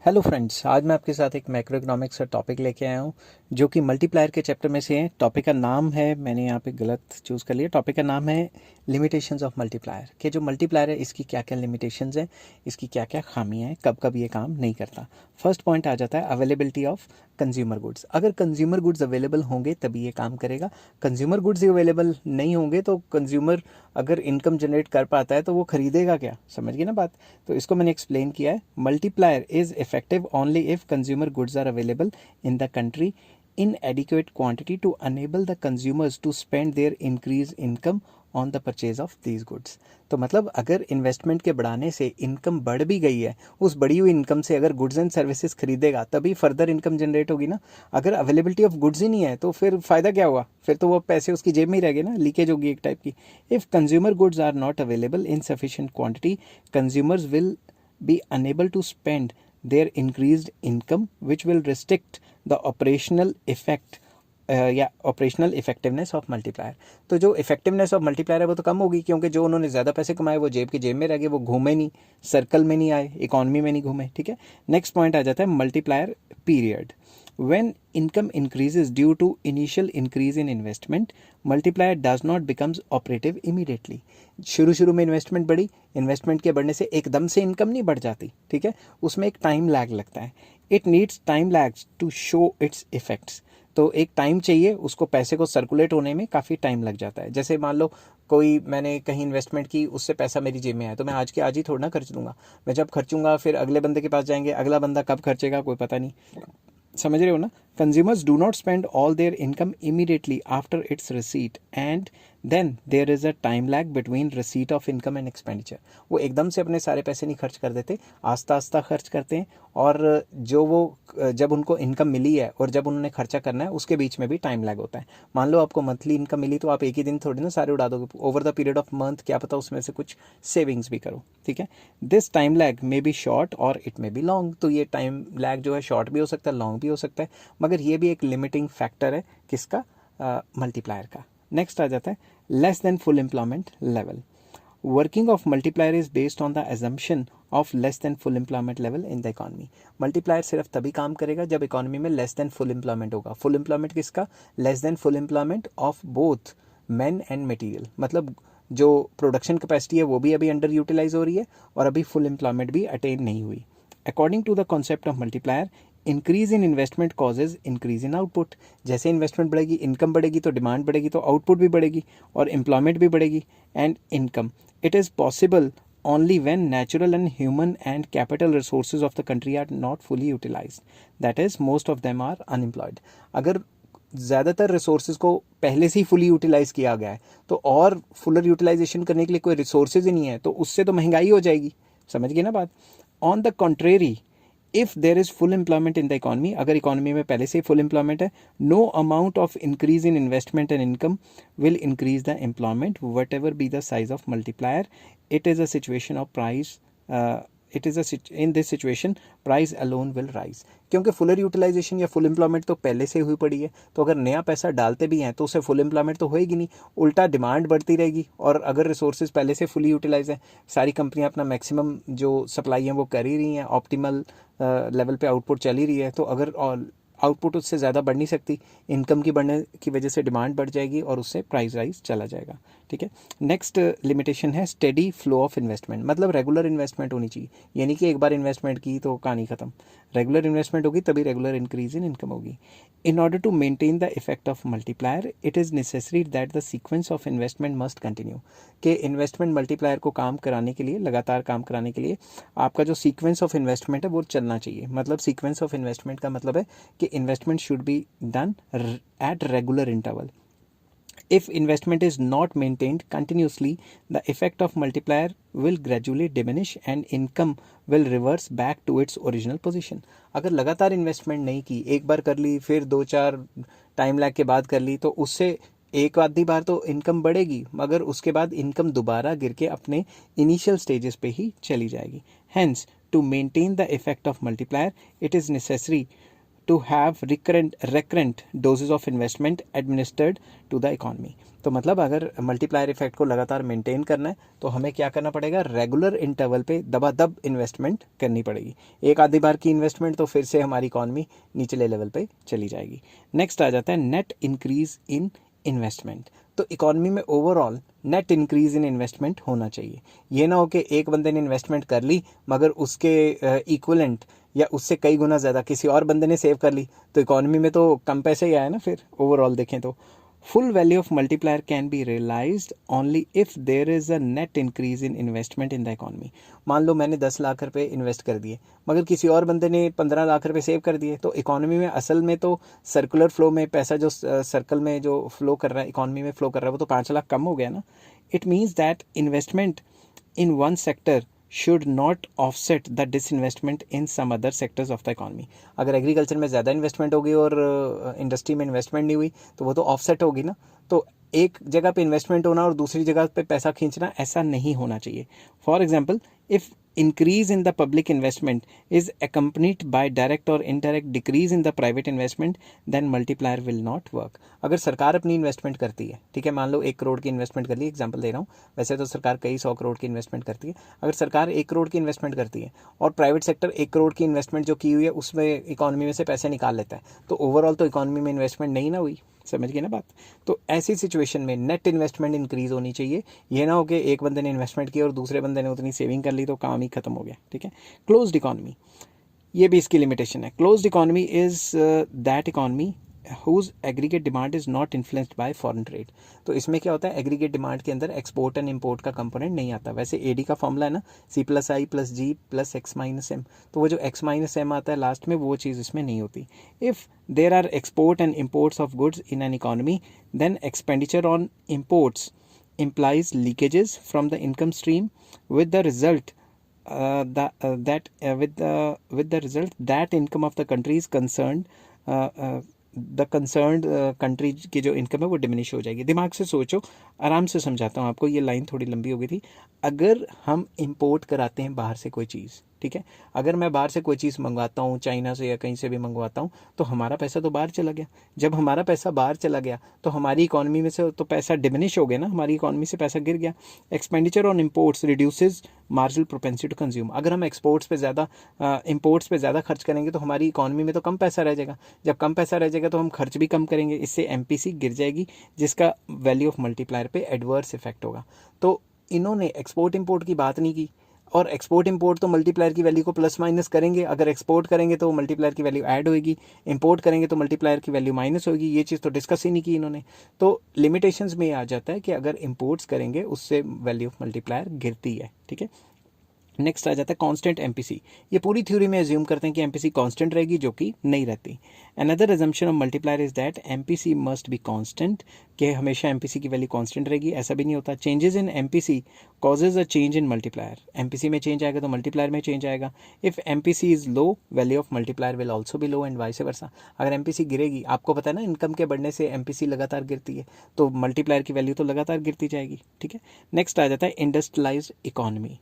Hello friends, आज मैं आपके साथ एक मैक्रो इकोनॉमिक्स का टॉपिक लेके आया हूँ जो कि मल्टीप्लायर के चैप्टर में से है। टॉपिक का नाम है, मैंने यहाँ पे गलत चूज़ कर लिया। टॉपिक का नाम है लिमिटेशंस ऑफ मल्टीप्लायर, कि जो मल्टीप्लायर है इसकी क्या क्या लिमिटेशंस हैं, इसकी क्या क्या खामियां हैं, कब कब ये काम नहीं करता। फर्स्ट पॉइंट आ जाता है अवेलेबिलिटी ऑफ कंज्यूमर गुड्स। अगर कंज्यूमर गुड्स अवेलेबल होंगे तभी ये काम करेगा। कंज्यूमर गुड्स ही अवेलेबल नहीं होंगे तो कंज्यूमर अगर इनकम जनरेट कर पाता है तो वो खरीदेगा क्या, समझ गए ना बात। तो इसको मैंने एक्सप्लेन किया है। Multiplier is effective only if consumer goods are available in the country in adequate quantity to enable the consumers to spend their increased income on the purchase of these goods। तो मतलब अगर investment के बढ़ाने से income बढ़ भी गई है, उस बढ़ी हुई इनकम से अगर गुड्स एंड सर्विसेज खरीदेगा तभी फर्दर इनकम जनरेट होगी ना। अगर अवेलेबिलिटी ऑफ गुड्स ही नहीं है तो फिर फायदा क्या हुआ, फिर तो वो पैसे उसकी जेब में ही रह गए ना, लीकेज होगी एक टाइप की। If consumer goods are not available in sufficient quantity, consumers will be unable to spend their increased income, which will restrict the operational effect या ऑपरेशनल इफेक्टिवनेस ऑफ मल्टीप्लायर। तो जो इफेक्टिवनेस ऑफ मल्टीप्लायर है वो तो कम होगी, क्योंकि जो उन्होंने ज़्यादा पैसे कमाए वो जेब की जेब में रह गए, वो घूमे नहीं, सर्कल में नहीं आए, इकॉनमी में नहीं घूमे। ठीक है, नेक्स्ट पॉइंट आ जाता है multiplier period. When income increases due to initial increase in investment, multiplier does not becomes operative immediately। शुरू शुरू में इन्वेस्टमेंट बढ़ी, इन्वेस्टमेंट के बढ़ने से एकदम से इनकम नहीं बढ़ जाती, ठीक है, उसमें एक टाइम लैग लगता है। It needs time lags to show its effects. तो एक टाइम चाहिए उसको, पैसे को सर्कुलेट होने में काफ़ी टाइम लग जाता है। जैसे मान लो कोई मैंने कहीं इन्वेस्टमेंट की, उससे पैसा मेरी जेब में आया तो मैं आज के आज ही थोड़ा ना खर्च दूंगा। मैं जब खर्चूंगा फिर अगले बंदे के पास जाएंगे, अगला बंदा कब खर्चेगा कोई पता नहीं, समझ रहे हो ना। Consumers do not spend all their income immediately after its receipt and then there is a time lag between receipt of income and expenditure. वो एकदम से अपने सारे पैसे नहीं खर्च कर देते, आस्ता आस्ता खर्च करते हैं। और जो वो जब उनको इनकम मिली है और जब उन्होंने खर्चा करना है उसके बीच में भी टाइम लैग होता है। मान लो आपको मंथली इनकम मिली तो आप एक ही दिन थोड़ी ना सारे उड़ा दोगे, over the period of month क्या पता उसमें से कुछ सेविंग्स भी करो। ठीक है, this time lag may be short और इट मे बी लॉन्ग। तो ये टाइम लैग जो है शॉर्ट भी हो सकता है, लॉन्ग भी हो सकता है, मगर ये भी एक लिमिटिंग फैक्टर है किसका, मल्टीप्लायर का। नेक्स्ट आ जाता है less than full employment level. Working of multiplier is based on the assumption of less than full employment level in the economy. Multiplier सिर्फ तभी काम करेगा जब इकॉनमी में लेस देन फुल एम्प्लॉयमेंट होगा। फुल एम्प्लॉयमेंट किसका, less than full employment of both man and material. मतलब जो प्रोडक्शन कैपेसिटी है वो भी अभी अंडर यूटिलाइज हो रही है और अभी फुल एम्प्लॉयमेंट भी अटेन नहीं हुई। According to the concept of multiplier, increase in investment causes increase in output. जैसे इन्वेस्टमेंट बढ़ेगी, इनकम बढ़ेगी, तो डिमांड बढ़ेगी तो आउटपुट भी बढ़ेगी और एम्प्लॉयमेंट भी बढ़ेगी and income. It is possible only when natural and human and capital resources of the country are not fully utilized, that is most of them are unemployed। अगर ज़्यादातर रिसोर्सेज को पहले से ही फुली यूटिलाइज किया गया है तो और फुलर यूटिलाइजेशन करने के लिए कोई रिसोर्सेज ही नहीं है, तो उससे तो महंगाई हो जाएगी, समझ गए ना बात। On the contrary, if there is full employment in the economy, अगर इकॉनमी में पहले से ही फुल एम्प्लॉयमेंट है, no amount of increase in investment and income will increase the employment whatever be the size of multiplier. It is a situation of price, in this situation price alone will rise. क्योंकि fuller utilization या full employment तो पहले से हुई पड़ी है, तो अगर नया पैसा डालते भी हैं तो उससे फुल एम्प्लॉयमेंट तो होएगी नहीं, उल्टा डिमांड बढ़ती रहेगी। और अगर रिसोर्सेज पहले से फुली यूटिलाइज है, सारी कंपनियां अपना मैक्सिमम जो सप्लाई है वो कर ही रही हैं, ऑप्टिमल लेवल पे आउटपुट चल ही रही है, तो अगर आउटपुट उससे ज़्यादा बढ़ नहीं सकती, इनकम की बढ़ने की वजह से डिमांड बढ़ जाएगी और उससे प्राइस राइज चला जाएगा। ठीक है, नेक्स्ट लिमिटेशन है स्टेडी फ्लो ऑफ इन्वेस्टमेंट। मतलब रेगुलर इन्वेस्टमेंट होनी चाहिए, यानी कि एक बार इन्वेस्टमेंट की तो कहानी खत्म। रेगुलर इन्वेस्टमेंट होगी तभी रेगुलर इंक्रीज इन इनकम होगी। In order to maintain the effect of multiplier, it is necessary that the sequence of investment must continue. कि इन्वेस्टमेंट मल्टीप्लायर को काम कराने के लिए, लगातार काम कराने के लिए आपका जो सीक्वेंस ऑफ इन्वेस्टमेंट है वो चलना चाहिए। मतलब सीक्वेंस ऑफ इन्वेस्टमेंट का मतलब है कि investment should be done at regular interval. If investment is not maintained continuously, the effect of multiplier will gradually diminish and income will reverse back to its original position। अगर लगातार investment नहीं की, एक बार कर ली फिर दो चार टाइम लैग के बाद कर ली, तो उससे एक आधी बार तो इनकम बढ़ेगी मगर उसके बाद इनकम दोबारा गिर के अपने इनिशियल स्टेजेस पे ही चली जाएगी। Hence, to maintain the effect of multiplier, it is necessary to have recurrent doses of investment administered to the economy. तो मतलब अगर मल्टीप्लायर इफेक्ट को लगातार मेंटेन करना है तो हमें क्या करना पड़ेगा, रेगुलर इंटरवल पे दबादब इन्वेस्टमेंट करनी पड़ेगी। एक आधी बार की इन्वेस्टमेंट तो फिर से हमारी इकॉनमी निचले लेवल पे चली जाएगी। नेक्स्ट आ जाता है नेट इंक्रीज इन इन्वेस्टमेंट। तो इकॉनमी में overall net increase in investment होना चाहिए। ये ना हो कि एक बंदे ने इन्वेस्टमेंट कर ली मगर उसके इक्वलेंट या उससे कई गुना ज़्यादा किसी और बंदे ने सेव कर ली, तो इकॉनमी में तो कम पैसे ही आए ना। फिर ओवरऑल देखें तो full value of multiplier can be realized only if there is a net increase in investment in the economy. मान लो मैंने 10 लाख रुपए इन्वेस्ट कर दिए मगर किसी और बंदे ने 15 लाख रुपए सेव कर दिए, तो इकोनॉमी में असल में तो सर्कुलर फ्लो में पैसा जो सर्कल में जो फ्लो कर रहा है, इकोनॉमी में फ्लो कर रहा है, वो तो 5 लाख कम हो गया ना। It means that investment in one sector should not offset the disinvestment in some other sectors of the economy. अगर एग्रीकल्चर में ज़्यादा इन्वेस्टमेंट होगी और इंडस्ट्री में इन्वेस्टमेंट नहीं हुई तो वो तो ऑफसेट होगी ना। तो एक जगह पे इन्वेस्टमेंट होना और दूसरी जगह पे पैसा खींचना, ऐसा नहीं होना चाहिए। For example, if increase in the public investment is accompanied by direct or indirect decrease in the private investment, then multiplier will not work. अगर सरकार अपनी इन्वेस्टमेंट करती है, ठीक है, मान लो 1 करोड़ की इन्वेस्टमेंट कर ली, एग्जांपल दे रहा हूँ, वैसे तो सरकार कई 100 करोड़ की इन्वेस्टमेंट करती है। अगर सरकार 1 करोड़ की इन्वेस्टमेंट करती है और प्राइवेट सेक्टर 1 करोड़ की इन्वेस्टमेंट जो की हुई है उसमें इकोनॉमी में से पैसे निकाल लेता है, तो ओवरऑल तो इकोनॉमी में इन्वेस्टमेंट नहीं ना हुई। समझ गए ना बात। तो ऐसी सिचुएशन में नेट इन्वेस्टमेंट इंक्रीज होनी चाहिए। ये ना हो कि एक बंदे ने इन्वेस्टमेंट की और दूसरे बंदे ने उतनी सेविंग कर ली तो काम ही खत्म हो गया। ठीक है। क्लोज्ड इकोनॉमी, ये भी इसकी लिमिटेशन है। Closed economy is that economy whose aggregate demand is not influenced by foreign trade. तो इसमें क्या होता है, एग्रीगेट डिमांड के अंदर एक्सपोर्ट एंड इंपोर्ट का कंपोनेंट नहीं आता। वैसे एडी का फॉर्मूला है ना C+I+G+X-M, तो वो जो X-M आता है लास्ट में, वो चीज़ इसमें नहीं होती। If there are export and imports of goods in an economy, then expenditure on imports implies leakages from the income stream with the result that income of the country is concerned the concerned country की जो income है वो diminish हो जाएगी। दिमाग से सोचो, आराम से समझाता हूँ आपको, ये लाइन थोड़ी लंबी हो गई थी। अगर हम इंपोर्ट कराते हैं बाहर से कोई चीज़, ठीक है, अगर मैं बाहर से कोई चीज़ मंगवाता हूँ, चाइना से या कहीं से भी मंगवाता हूँ, तो हमारा पैसा तो बाहर चला गया। जब हमारा पैसा बाहर चला गया तो हमारी इकॉनमी में से तो पैसा डिमिनिश हो गया ना, हमारी इकॉनमी से पैसा गिर गया। Expenditure on imports reduces marginal propensity to consume. अगर हम एक्सपोर्ट्स पे ज़्यादा इम्पोर्ट्स पे ज़्यादा खर्च करेंगे तो हमारी इकॉनमी में तो कम पैसा रह जाएगा। जब कम पैसा रह जाएगा तो हम खर्च भी कम करेंगे, इससे एमपीसी गिर जाएगी, जिसका वैल्यू ऑफ मल्टीप्लायर पे एडवर्स इफेक्ट होगा। तो इन्होंने एक्सपोर्ट इंपोर्ट की बात नहीं की, और एक्सपोर्ट इंपोर्ट तो मल्टीप्लायर की वैल्यू को प्लस माइनस करेंगे। अगर एक्सपोर्ट करेंगे तो मल्टीप्लायर की वैल्यू ऐड होगी, इंपोर्ट करेंगे तो मल्टीप्लायर की वैल्यू माइनस होगी। ये चीज़ तो डिस्कस ही नहीं की इन्होंने। तो लिमिटेशंस में आ जाता है कि अगर इंपोर्ट्स करेंगे उससे वैल्यू ऑफ मल्टीप्लायर गिरती है। ठीक है। नेक्स्ट आ जाता है कांस्टेंट एमपीसी। ये पूरी थ्योरी में एज्यूम करते हैं कि एमपीसी कांस्टेंट रहेगी, जो कि नहीं रहती। Another assumption of multiplier is that MPC must be constant, कि हमेशा एमपीसी की वैल्यू कांस्टेंट रहेगी, ऐसा भी नहीं होता। Changes in MPC causes a change in multiplier. MPC में चेंज आएगा तो मल्टीप्लायर में चेंज आएगा। If MPC is low, value of multiplier will also be low and vice versa. अगर एमपीसी गिरेगी, आपको पता है ना, इनकम के बढ़ने से एमपीसी लगातार गिरती है, तो मल्टीप्लायर की वैल्यू तो लगातार गिरती जाएगी। ठीक है। नेक्स्ट आ जाता है industrialised economy.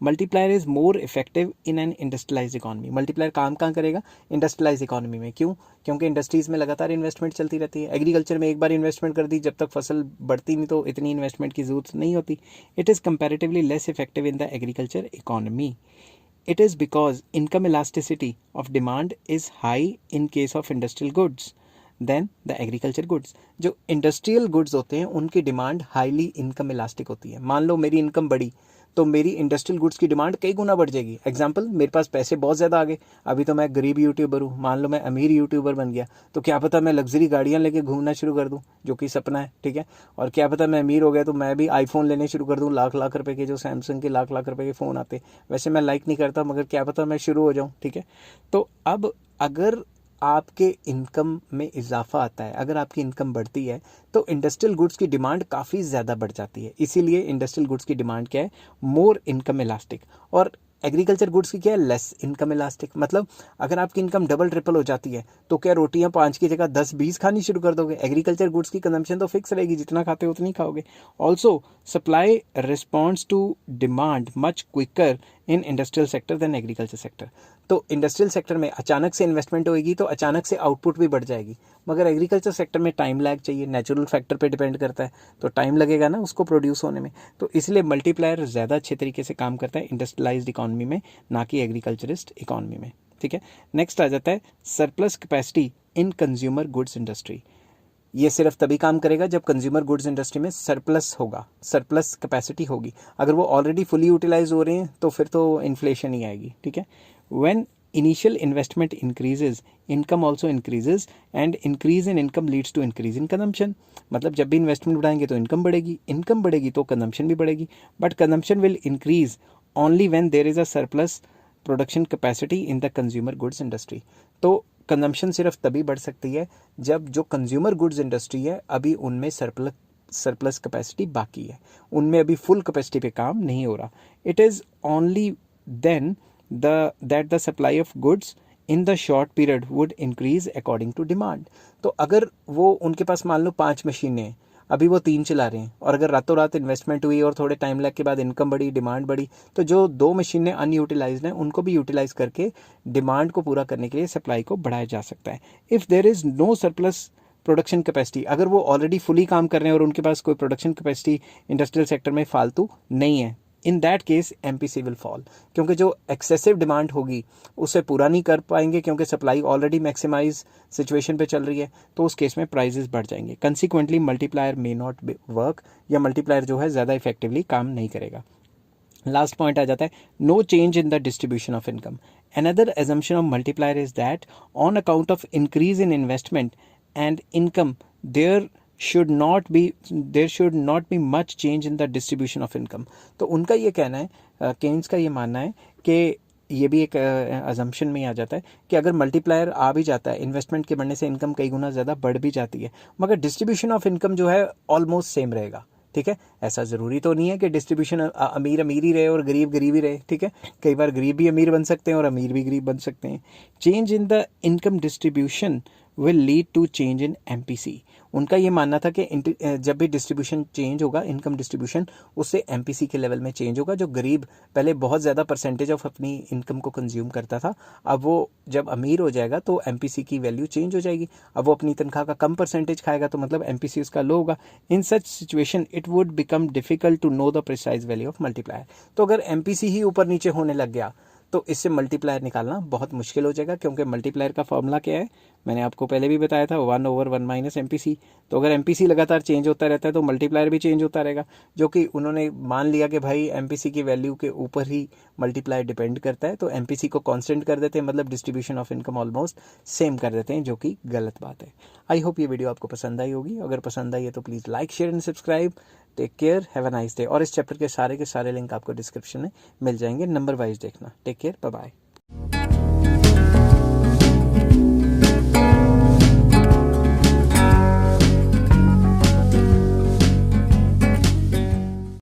Multiplier is more effective in an industrialise economy. Multiplier काम कहाँ करेगा, इंडस्ट्रियलाइज इकॉनमी में। क्यों? क्योंकि इंडस्ट्रीज़ में लगातार इन्वेस्टमेंट चलती रहती है। एग्रीकल्चर में एक बार इन्वेस्टमेंट कर दी, जब तक फसल बढ़ती नहीं तो इतनी इन्वेस्टमेंट की जरूरत नहीं होती। It is comparatively less effective in the agriculture economy. It is because income elasticity of demand is high in case of industrial goods than the agriculture goods. जो इंडस्ट्रियल गुड्स होते हैं उनकी डिमांड हाईली इनकम इलास्टिक होती है। मान लो मेरी income बढ़ी तो मेरी इंडस्ट्रियल गुड्स की डिमांड कई गुना बढ़ जाएगी। एग्जांपल, मेरे पास पैसे बहुत ज़्यादा आ गए, अभी तो मैं गरीब यूट्यूबर हूँ, मान लो मैं अमीर यूट्यूबर बन गया, तो क्या पता मैं लग्जरी गाड़ियाँ लेके घूमना शुरू कर दूँ, जो कि सपना है। ठीक है। और क्या पता मैं अमीर हो गया तो मैं भी आईफोन लेने शुरू कर दूँ, लाख लाख रुपए के, जो सैमसंग के लाख लाख रुपए के फ़ोन आते। वैसे मैं लाइक नहीं करता, मगर क्या पता मैं शुरू हो जाऊँ। ठीक है। तो अब अगर आपके इनकम में इजाफा आता है, अगर आपकी इनकम बढ़ती है, तो इंडस्ट्रियल गुड्स की डिमांड काफ़ी ज़्यादा बढ़ जाती है। इसीलिए इंडस्ट्रियल गुड्स की डिमांड क्या है, मोर इनकम इलास्टिक। और एग्रीकल्चर गुड्स की क्या है, लेस इनकम इलास्टिक। मतलब अगर आपकी इनकम डबल ट्रिपल हो जाती है तो क्या रोटियां 5 की जगह 10-20 खानी शुरू कर दोगे? एग्रीकल्चर गुड्स की कंजम्पशन तो फिक्स रहेगी, जितना खाते हो उतनी खाओगे। Also supply responds to demand much quicker in industrial sector than agriculture sector. तो इंडस्ट्रियल सेक्टर में अचानक से इन्वेस्टमेंट होगी तो अचानक से आउटपुट भी बढ़ जाएगी, मगर एग्रीकल्चर सेक्टर में टाइम लैग चाहिए, नेचुरल फैक्टर पे डिपेंड करता है, तो टाइम लगेगा ना उसको प्रोड्यूस होने में। तो इसलिए मल्टीप्लायर ज़्यादा अच्छे तरीके से काम करता है इंडस्ट्रियलाइज्ड इकॉनमी में, ना कि एग्रीकल्चरिस्ट इकॉनमी में। ठीक है, नेक्स्ट आ जाता है surplus capacity in consumer goods industry. ये सिर्फ तभी काम करेगा जब कंज्यूमर गुड्स इंडस्ट्री में सरप्लस होगा, सरप्लस कैपेसिटी होगी। अगर वो ऑलरेडी फुली यूटिलाइज हो रहे हैं तो फिर तो इन्फ्लेशन ही आएगी। ठीक है, when initial investment increases income also increases and increase in income leads to increase in consumption. मतलब जब भी इन्वेस्टमेंट बढ़ाएंगे तो इनकम बढ़ेगी, इनकम बढ़ेगी तो कंजम्पशन भी बढ़ेगी, but consumption will increase only when there is a surplus production capacity in the consumer goods industry. तो कंजम्पशन सिर्फ तभी बढ़ सकती है जब जो कंज्यूमर गुड्स इंडस्ट्री है अभी उनमें सरप्लस कैपेसिटी बाकी है, उनमें अभी फुल कैपेसिटी पे काम नहीं हो रहा। It is only then that the supply of goods in the short period would increase according to demand. तो अगर वो उनके पास मान लो 5 मशीनें हैं, अभी वो 3 चला रहे हैं, और अगर रातों रात इन्वेस्टमेंट हुई और थोड़े टाइम लग के बाद इनकम बढ़ी, डिमांड बढ़ी, तो जो 2 मशीनें अनयूटिलाइज्ड हैं उनको भी यूटिलाइज करके डिमांड को पूरा करने के लिए सप्लाई को बढ़ाया जा सकता है। If there is no surplus production capacity, अगर वो ऑलरेडी फुली काम कर रहे हैं और उनके पास कोई प्रोडक्शन कैपेसिटी इंडस्ट्रियल सेक्टर में फालतू नहीं है, in that case MPC will fall, क्योंकि जो एक्सेसिव डिमांड होगी उसे पूरा नहीं कर पाएंगे क्योंकि सप्लाई ऑलरेडी मैक्सिमाइज सिचुएशन पे चल रही है, तो उस केस में प्राइजेस बढ़ जाएंगे। Consequently multiplier may not work, या मल्टीप्लायर जो है ज़्यादा इफेक्टिवली काम नहीं करेगा। लास्ट पॉइंट आ जाता है no change in the distribution of income. Another assumption of multiplier is that on account of increase in investment and income there should not be much change in the distribution of income। तो उनका ये कहना है, Keynes का ये मानना है कि ये भी एक अजम्पशन में आ जाता है कि अगर मल्टीप्लायर आ भी जाता है, इन्वेस्टमेंट के बढ़ने से इनकम कई गुना ज़्यादा बढ़ भी जाती है, मगर डिस्ट्रीब्यूशन ऑफ इनकम जो है ऑलमोस्ट सेम रहेगा। ठीक है, ऐसा ज़रूरी तो नहीं है कि डिस्ट्रीब्यूशन अमीर अमीर ही रहे और गरीब गरीब ही रहे। ठीक है, कई बार गरीब भी अमीर बन सकते हैं और अमीर भी गरीब बन सकते हैं। Change in the income distribution will lead to change in MPC. उनका ये मानना था कि जब भी डिस्ट्रीब्यूशन चेंज होगा, इनकम डिस्ट्रीब्यूशन, उससे एमपीसी के लेवल में चेंज होगा। जो गरीब पहले बहुत ज़्यादा परसेंटेज ऑफ अपनी इनकम को कंज्यूम करता था, अब वो जब अमीर हो जाएगा तो एमपीसी की वैल्यू चेंज हो जाएगी। अब वो अपनी तनख्वाह का कम परसेंटेज खाएगा तो मतलब एमपीसी उसका लो होगा। In such situation it would become difficult to know the precise value of multiplier. तो अगर एमपीसी ही ऊपर नीचे होने लग गया तो इससे मल्टीप्लायर निकालना बहुत मुश्किल हो जाएगा, क्योंकि मल्टीप्लायर का फॉर्मूला क्या है, मैंने आपको पहले भी बताया था, 1/1 - एमपीसी। तो अगर एमपीसी लगातार चेंज होता रहता है तो मल्टीप्लायर भी चेंज होता रहेगा, जो कि उन्होंने मान लिया कि भाई एमपीसी की वैल्यू के ऊपर ही मल्टीप्लायर डिपेंड करता है, तो एमपीसी को कांस्टेंट कर देते हैं, मतलब distribution of income almost same कर देते हैं, जो कि गलत बात है। आई होप ये वीडियो आपको पसंद आई होगी। अगर पसंद आई है तो please like, share and subscribe. Take care, have a nice day. और इस चैप्टर के सारे लिंक आपको डिस्क्रिप्शन में मिल जाएंगे, नंबर वाइज देखना। Take care, bye bye.